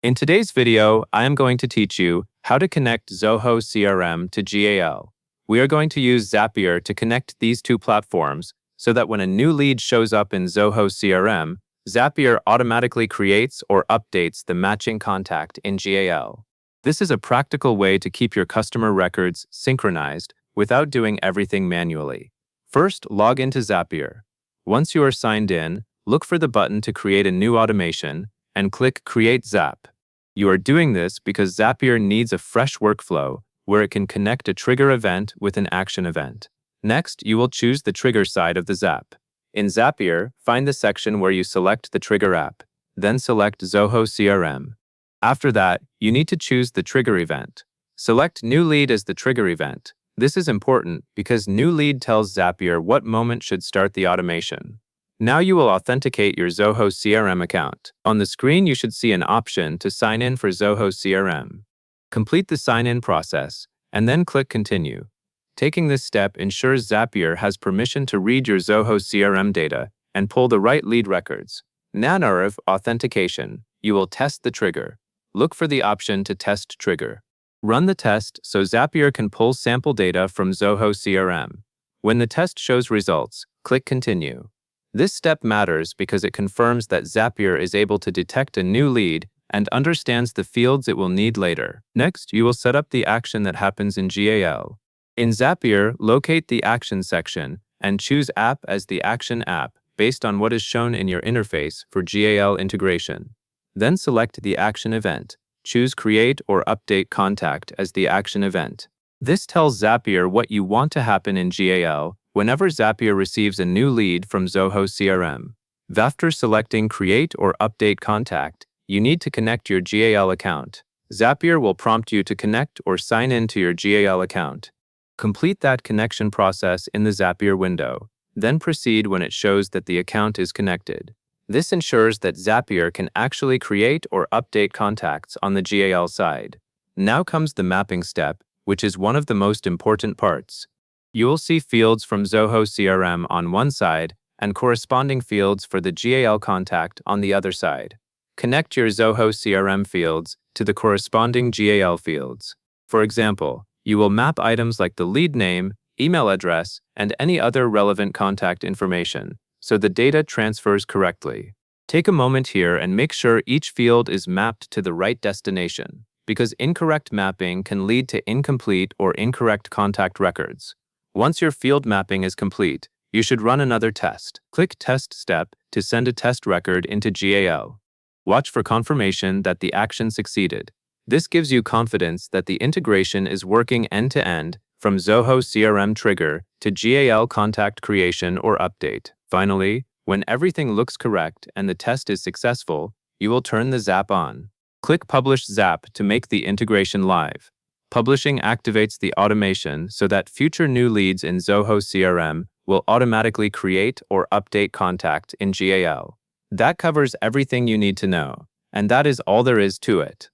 In today's video, I am going to teach you how to connect Zoho CRM to GAL. We are going to use Zapier to connect these two platforms so that when a new lead shows up in Zoho CRM, Zapier automatically creates or updates the matching contact in GAL. This is a practical way to keep your customer records synchronized without doing everything manually. First, log into Zapier. Once you are signed in, look for the button to create a new automation and click Create Zap. You are doing this because Zapier needs a fresh workflow where it can connect a trigger event with an action event. Next, you will choose the trigger side of the Zap. In Zapier, find the section where you select the trigger app, then select Zoho CRM. After that, you need to choose the trigger event. Select New Lead as the trigger event. This is important because New Lead tells Zapier what moment should start the automation. Now you will authenticate your Zoho CRM account. On the screen, you should see an option to sign in for Zoho CRM. Complete the sign-in process, and then click Continue. Taking this step ensures Zapier has permission to read your Zoho CRM data and pull the right lead records. Now, authentication, you will test the trigger. Look for the option to test trigger. Run the test so Zapier can pull sample data from Zoho CRM. When the test shows results, click Continue. This step matters because it confirms that Zapier is able to detect a new lead and understands the fields it will need later. Next, you will set up the action that happens in GAL. In Zapier, locate the Action section and choose App as the Action app based on what is shown in your interface for GAL integration. Then select the Action event. Choose Create or Update Contact as the Action event. This tells Zapier what you want to happen in GAL whenever Zapier receives a new lead from Zoho CRM. After selecting Create or Update Contact, you need to connect your GAL account. Zapier will prompt you to connect or sign in to your GAL account. Complete that connection process in the Zapier window. Then proceed when it shows that the account is connected. This ensures that Zapier can actually create or update contacts on the GAL side. Now comes the mapping step, which is one of the most important parts. You will see fields from Zoho CRM on one side and corresponding fields for the GAL contact on the other side. Connect your Zoho CRM fields to the corresponding GAL fields. For example, you will map items like the lead name, email address, and any other relevant contact information, so the data transfers correctly. Take a moment here and make sure each field is mapped to the right destination, because incorrect mapping can lead to incomplete or incorrect contact records. Once your field mapping is complete, you should run another test. Click Test Step to send a test record into GAL. Watch for confirmation that the action succeeded. This gives you confidence that the integration is working end-to-end from Zoho CRM trigger to GAL contact creation or update. Finally, when everything looks correct and the test is successful, you will turn the Zap on. Click Publish Zap to make the integration live. Publishing activates the automation so that future new leads in Zoho CRM will automatically create or update contact in GAL. That covers everything you need to know, and that is all there is to it.